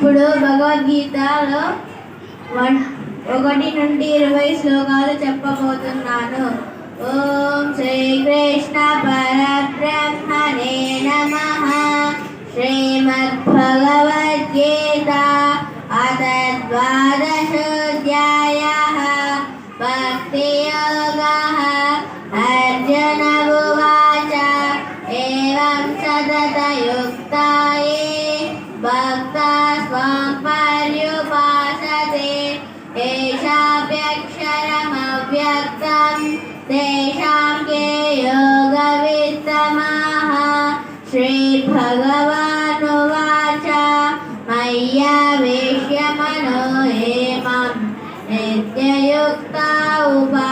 ఇప్పుడు భగవద్గీతలో 1 నుండి 20 శ్లోకాలు చెప్పబోతున్నాను. ఓం శ్రీకృష్ణ పరబ్రహ్మణే నమః. శ్రీమద్భగవద్గీత అథ ద్వాదశోऽధ్యాయः. భక్తియోగः. అర్జున ఉవాచ ఏవం సతతయుక్తాయే భక్తా స్వాం పర్యుపాసతే ఏషాప్యక్షరమవ్యక్తం తేషాం కే యోగవిత్తమః. శ్రీభగవానువాచ మయ్యావేశ్య మనో ఏ మాం నిత్యయుక్తా ఉపాసతే